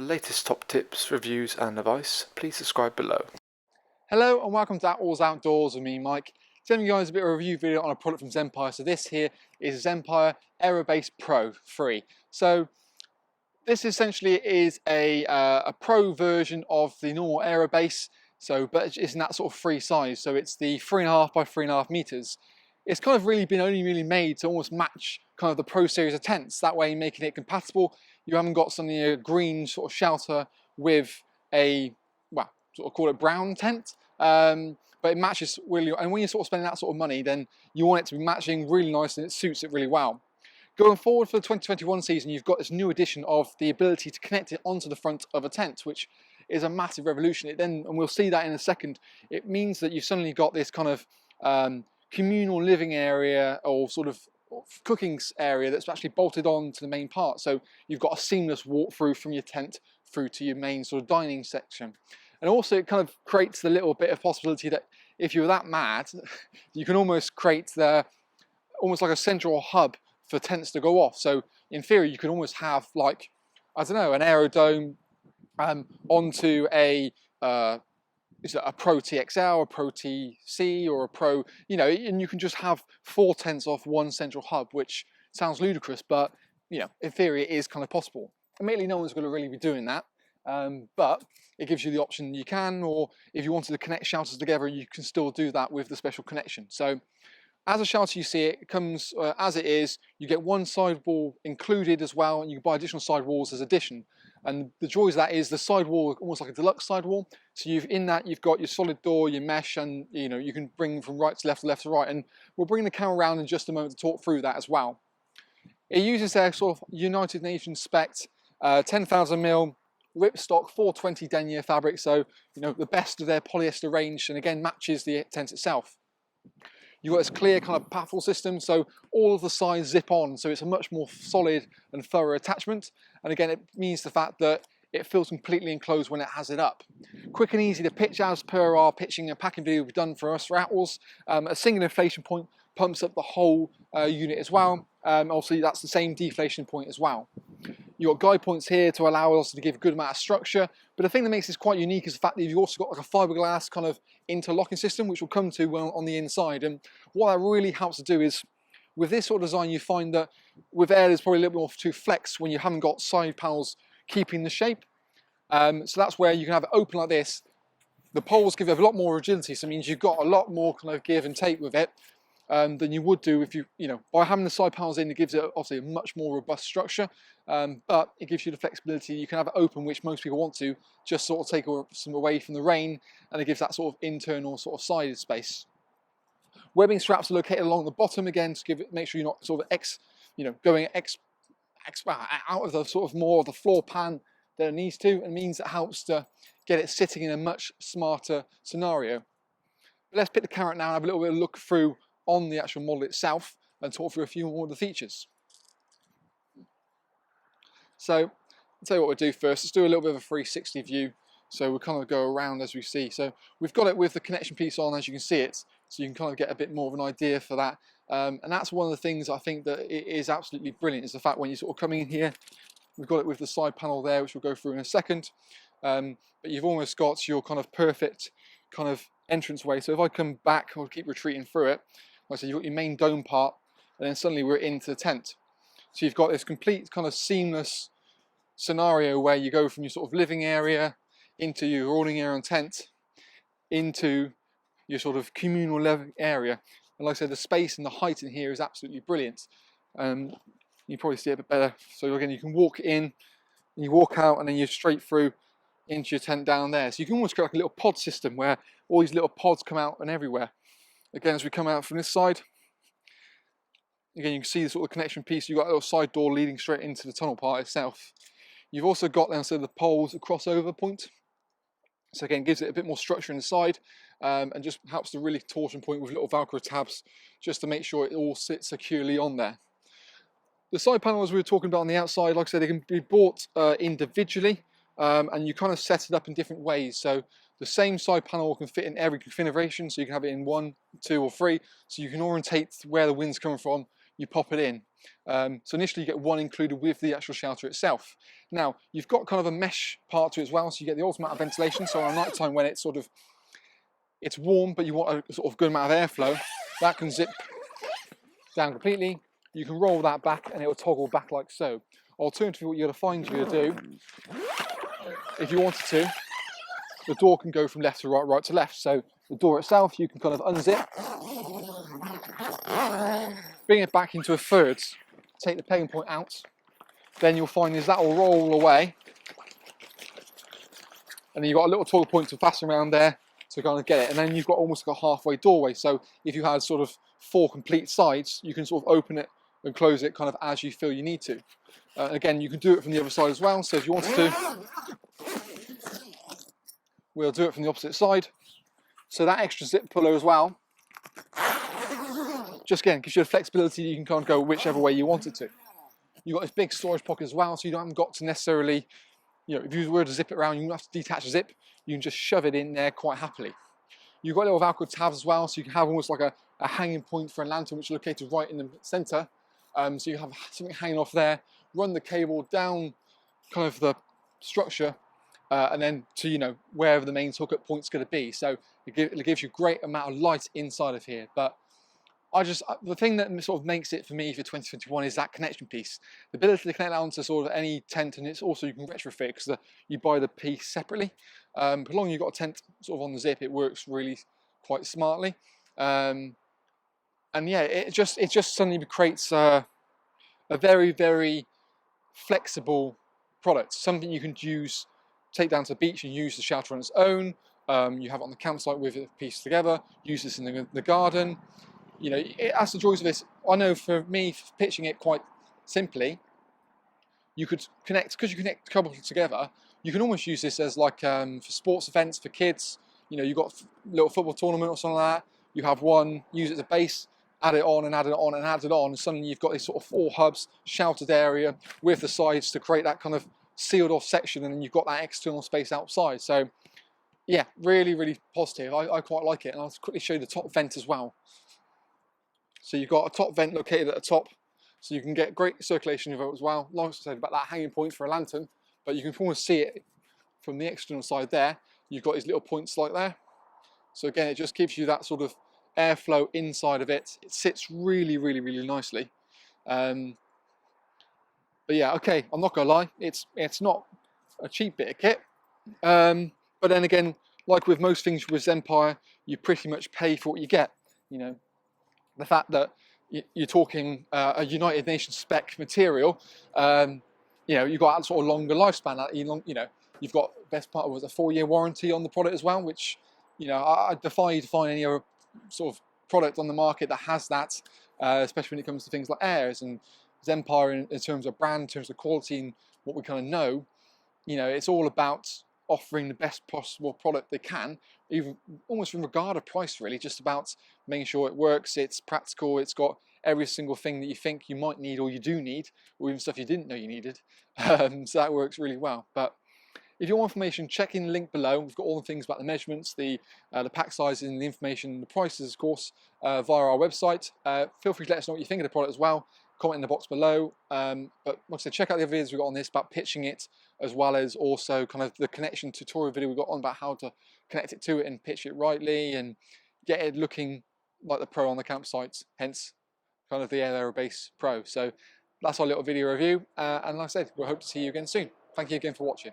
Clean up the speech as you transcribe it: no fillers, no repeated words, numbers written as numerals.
the latest top tips, reviews and advice, please subscribe below. Hello and welcome to Attwoolls Outdoors with me, Mike. Today you guys a bit of a review video on a product from Zempire. So this here is Zempire AeroBase Pro 3. So this essentially is a pro version of the normal AeroBase, but it's in that sort of free size. So it's the 3.5 by 3.5 meters. It's kind of really been only made to almost match kind of the Pro series of tents. That way, making it compatible. You haven't got something a green sort of shelter with a, well, sort of call it brown tent. But it matches really, and when you're sort of spending that sort of money, then you want it to be matching really nice and it suits it really well. Going forward for the 2021 season, you've got this new addition of the ability to connect it onto the front of a tent, which is a massive revolution. It then, and we'll see that in a second, it means that you've suddenly got this kind of communal living area or sort of cooking area that's actually bolted on to the main part. So you've got a seamless walk through from your tent through to your main sort of dining section. And also it kind of creates the little bit of possibility that if you're that mad, you can almost create almost like a central hub for tents to go off. So in theory, you can almost have like, I don't know, an aerodome onto is it a Pro TXL, a Pro TC, or a Pro, you know, and you can just have 4 tents off one central hub, which sounds ludicrous, but, you know, in theory it is kind of possible. Admittedly, no one's going to really be doing that, but it gives you the option you can, or if you wanted to connect shelters together, you can still do that with the special connection. So as a shelter, you see it comes as it is. You get one sidewall included as well, and you can buy additional sidewalls as addition. And the joy of that is the sidewall, almost like a deluxe sidewall. So you've got your solid door, your mesh, and you know you can bring from right to left to right. And we'll bring the camera around in just a moment to talk through that as well. It uses their sort of United Nations spec 10,000mm ripstock 420 denier fabric. So you know the best of their polyester range, and again matches the tent itself. You've got this clear kind of baffle system, so all of the sides zip on, so it's a much more solid and thorough attachment. And again, it means the fact that it feels completely enclosed when it has it up. Quick and easy to pitch as per our pitching and packing video we've done for us for Attwoolls. A single inflation point pumps up the whole unit as well. Obviously, that's the same deflation point as well. You've got guide points here to allow us to give a good amount of structure, but the thing that makes this quite unique is the fact that you've also got like a fiberglass kind of interlocking system, which we'll come to on the inside. And what that really helps to do is, with this sort of design, you find that with air there's probably a little bit more to flex when you haven't got side panels keeping the shape. So that's where you can have it open like this. The poles give it a lot more rigidity, so it means you've got a lot more kind of give and take with it than you would do if you know, by having the side panels in, it gives it obviously a much more robust structure, but it gives you the flexibility. You can have it open, which most people want to, just sort of take some away from the rain, and it gives that sort of internal sort of sided space. Webbing straps are located along the bottom again to make sure you're not sort of going out of the sort of more of the floor pan than it needs to, and means it helps to get it sitting in a much smarter scenario. But let's pick the camera now and have a little bit of a look through on the actual model itself and talk through a few more of the features. So I'll tell you what we'll do first. Let's do a little bit of a 360 view. So we'll kind of go around as we see. So we've got it with the connection piece on, as you can see it, so you can kind of get a bit more of an idea for that. And that's one of the things I think that it is absolutely brilliant, is the fact when you're sort of coming in here, we've got it with the side panel there, which we'll go through in a second. But you've almost got your kind of perfect kind of entranceway. So if I come back, I'll keep retreating through it. Like I said, you've got your main dome part, and then suddenly we're into the tent. So you've got this complete kind of seamless scenario where you go from your sort of living area into your awning area and tent, into your sort of communal living area. And like I said, the space and the height in here is absolutely brilliant. You probably see it a bit better. So again, you can walk in, and you walk out, and then you're straight through into your tent down there. So you can almost create like a little pod system where all these little pods come out and everywhere. Again, as we come out from this side, again you can see the sort of connection piece. You've got a little side door leading straight into the tunnel part itself. You've also got then so the poles, a crossover point. So again, gives it a bit more structure inside, and just helps to really torsion point with little Velcro tabs, just to make sure it all sits securely on there. The side panels we were talking about on the outside, like I said, they can be bought individually, and you kind of set it up in different ways. So the same side panel can fit in every configuration, so you can have it in 1, 2 or 3, so you can orientate where the wind's coming from, you pop it in. So initially you get one included with the actual shelter itself. Now you've got kind of a mesh part to it as well, so you get the ultimate amount of ventilation. So on night time when it's it's warm, but you want a sort of good amount of airflow, that can zip down completely. You can roll that back and it will toggle back like so. Alternatively, what you're going to find you're going to do, if you wanted to, the door can go from left to right, right to left. So the door itself, you can kind of unzip, bring it back into a third, take the pegging point out. Then you'll find is that will roll away, and then you've got a little toggle point to fasten around there to kind of get it. And then you've got almost like a halfway doorway. So if you had sort of 4 complete sides, you can sort of open it and close it kind of as you feel you need to. Again, you can do it from the other side as well. So if you wanted to, we'll do it from the opposite side. So that extra zip puller as well, just again, gives you the flexibility. You can kind of go whichever way you want it to. You've got this big storage pocket as well, so you haven't got to necessarily, if you were to zip it around, you don't have to detach the zip. You can just shove it in there quite happily. You've got little Velcro tabs as well, so you can have almost like a hanging point for a lantern, which is located right in the center. So you have something hanging off there, run the cable down kind of the structure, and then to wherever the main hookup point's going to be. So it gives you a great amount of light inside of here. But the thing that sort of makes it for me for 2021 is that connection piece, the ability to connect that onto sort of any tent, and it's also you can retrofit because you buy the piece separately. As long as you've got a tent sort of on the zip, it works really quite smartly. And yeah, it just suddenly creates a very, very flexible product, something you can use, take down to the beach and use the shelter on its own. You have it on the campsite with it pieced together, use this in the garden. That's the joys of this. I know for me, pitching it quite simply, you could connect, because you connect a couple together, you can almost use this as like for sports events for kids. You've got a little football tournament or something like that. You have one, use it as a base, add it on and add it on and add it on, and suddenly you've got this sort of 4 hubs, sheltered area with the sides to create that kind of sealed off section, and then you've got that external space outside. So yeah, really, really positive. I quite like it, and I'll quickly show you the top vent as well. So you've got a top vent located at the top, so you can get great circulation of it as well. Like I said about that hanging point for a lantern, but you can almost see it from the external side there. You've got these little points like there. So again, it just gives you that sort of airflow inside of it. It sits really, really, really nicely. But yeah, okay, I'm not gonna lie, it's not a cheap bit of kit. But then again, like with most things with Zempire, you pretty much pay for what you get. The fact that you're talking a United Nations spec material, you've got that sort of longer lifespan. You've got best part of a 4-year warranty on the product as well, which I defy you to find any other sort of product on the market that has that, especially when it comes to things like airs and Zempire in terms of brand, in terms of quality and what we kind of know. It's all about offering the best possible product they can, even almost in regard of price, really, just about making sure it works, it's practical, it's got every single thing that you think you might need or you do need, or even stuff you didn't know you needed. So that works really well. But if you want information, check in the link below. We've got all the things about the measurements, the pack sizes, and the information, the prices, of course, via our website. Feel free to let us know what you think of the product as well. Comment in the box below. But like I said, check out the other videos we've got on this about pitching it, as well as also kind of the connection tutorial video we've got on about how to connect it to it and pitch it rightly and get it looking like the Pro on the campsite, hence kind of the AeroBase Pro. So that's our little video review. And like I said, we'll hope to see you again soon. Thank you again for watching.